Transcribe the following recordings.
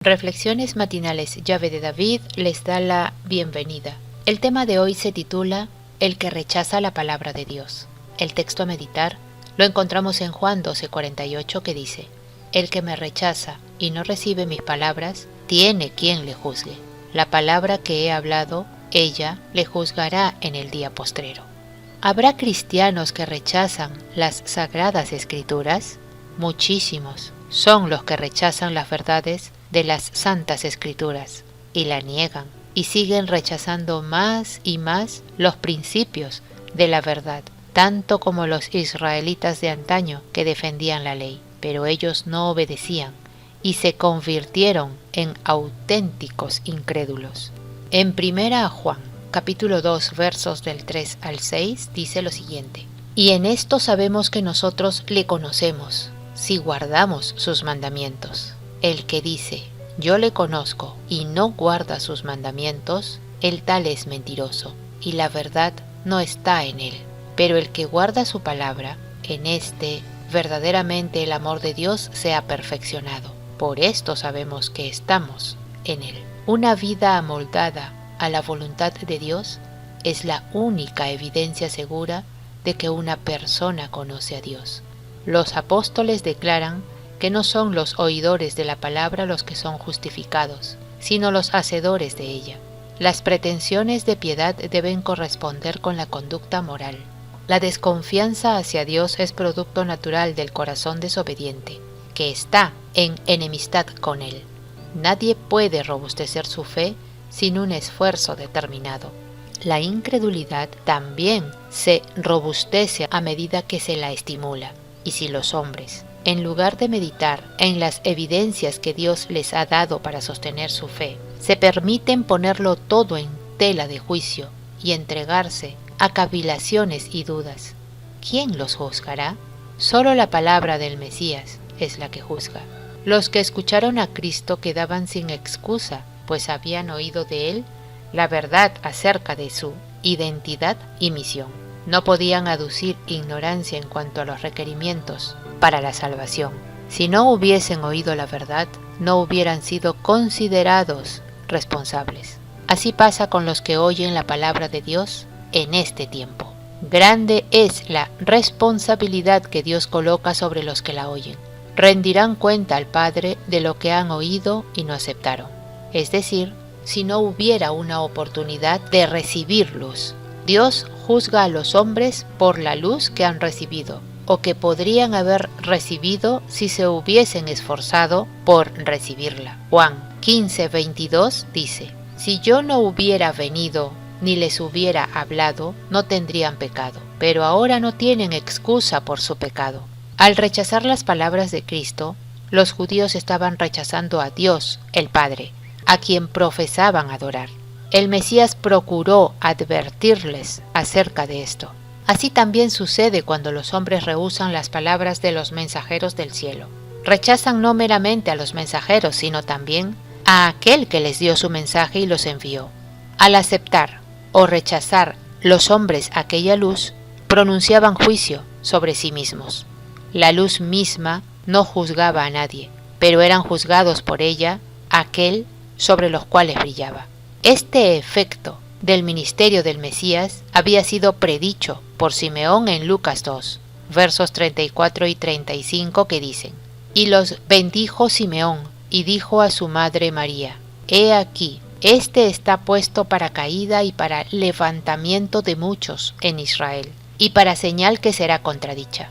Reflexiones matinales Llave de David les da la bienvenida. El tema de hoy se titula El que rechaza la palabra de Dios. El texto a meditar lo encontramos en Juan 12:48 que dice: El que me rechaza y no recibe mis palabras, tiene quien le juzgue. La palabra que he hablado, ella le juzgará en el día postrero. ¿Habrá cristianos que rechazan las sagradas escrituras? Muchísimos son los que rechazan las verdades de las santas escrituras y la niegan y siguen rechazando más y más los principios de la verdad, tanto como los israelitas de antaño que defendían la ley, pero ellos no obedecían y se convirtieron en auténticos incrédulos. En 1 Juan, capítulo 2, versos del 3 al 6, dice lo siguiente: Y en esto sabemos que nosotros le conocemos, si guardamos sus mandamientos. El que dice, yo le conozco, y no guarda sus mandamientos, el tal es mentiroso, y la verdad no está en él. Pero el que guarda su palabra, en este verdaderamente el amor de Dios se ha perfeccionado. Por esto sabemos que estamos en él. Una vida amoldada a la voluntad de Dios es la única evidencia segura de que una persona conoce a Dios. Los apóstoles declaran que no son los oidores de la palabra los que son justificados, sino los hacedores de ella. Las pretensiones de piedad deben corresponder con la conducta moral. La desconfianza hacia Dios es producto natural del corazón desobediente, que está en enemistad con Él. Nadie puede robustecer su fe sin un esfuerzo determinado. La incredulidad también se robustece a medida que se la estimula. Y si los hombres, en lugar de meditar en las evidencias que Dios les ha dado para sostener su fe, se permiten ponerlo todo en tela de juicio y entregarse a cavilaciones y dudas, ¿quién los juzgará? Solo la palabra del Mesías es la que juzga. Los que escucharon a Cristo quedaban sin excusa, pues habían oído de Él la verdad acerca de su identidad y misión. No podían aducir ignorancia en cuanto a los requerimientos para la salvación. Si no hubiesen oído la verdad, no hubieran sido considerados responsables. Así pasa con los que oyen la palabra de Dios en este tiempo. Grande es la responsabilidad que Dios coloca sobre los que la oyen. Rendirán cuenta al Padre de lo que han oído y no aceptaron. Es decir, si no hubiera una oportunidad de recibir luz. Dios juzga a los hombres por la luz que han recibido, o que podrían haber recibido si se hubiesen esforzado por recibirla. Juan 15:22 dice: Si yo no hubiera venido ni les hubiera hablado, no tendrían pecado, pero ahora no tienen excusa por su pecado. Al rechazar las palabras de Cristo, los judíos estaban rechazando a Dios, el Padre, a quien profesaban adorar. El Mesías procuró advertirles acerca de esto. Así también sucede cuando los hombres rehúsan las palabras de los mensajeros del cielo. Rechazan no meramente a los mensajeros, sino también a aquel que les dio su mensaje y los envió. Al aceptar o rechazar los hombres aquella luz, pronunciaban juicio sobre sí mismos. La luz misma no juzgaba a nadie, pero eran juzgados por ella aquel sobre los cuales brillaba. Este efecto del ministerio del Mesías había sido predicho por Simeón en Lucas 2, versos 34 y 35 que dicen: Y los bendijo Simeón y dijo a su madre María: He aquí, este está puesto para caída y para levantamiento de muchos en Israel, y para señal que será contradicha.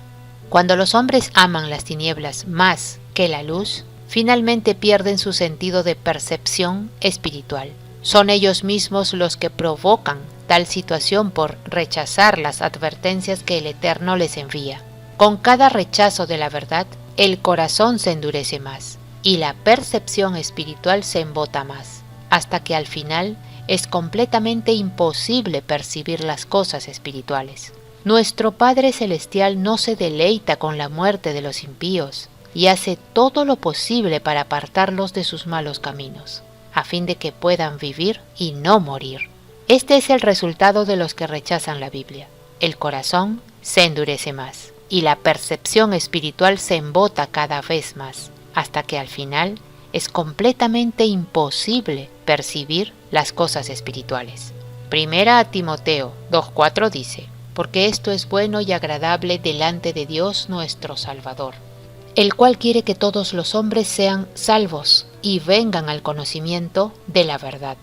Cuando los hombres aman las tinieblas más que la luz, finalmente pierden su sentido de percepción espiritual. Son ellos mismos los que provocan tal situación por rechazar las advertencias que el Eterno les envía. Con cada rechazo de la verdad, el corazón se endurece más y la percepción espiritual se embota más, hasta que al final es completamente imposible percibir las cosas espirituales. Nuestro Padre Celestial no se deleita con la muerte de los impíos y hace todo lo posible para apartarlos de sus malos caminos, a fin de que puedan vivir y no morir. Este es el resultado de los que rechazan la Biblia. El corazón se endurece más y la percepción espiritual se embota cada vez más, hasta que al final es completamente imposible percibir las cosas espirituales. Primera a Timoteo 2:4 dice: porque esto es bueno y agradable delante de Dios nuestro Salvador, el cual quiere que todos los hombres sean salvos y vengan al conocimiento de la verdad.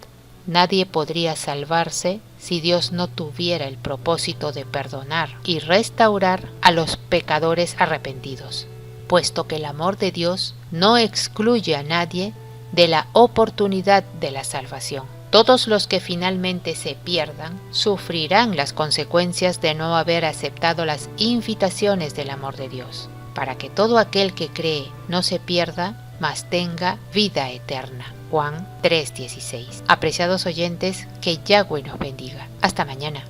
Nadie podría salvarse si Dios no tuviera el propósito de perdonar y restaurar a los pecadores arrepentidos, puesto que el amor de Dios no excluye a nadie de la oportunidad de la salvación. Todos los que finalmente se pierdan sufrirán las consecuencias de no haber aceptado las invitaciones del amor de Dios, para que todo aquel que cree no se pierda, mas tenga vida eterna. Juan 3:16. Apreciados oyentes, que Yahweh nos bendiga. Hasta mañana.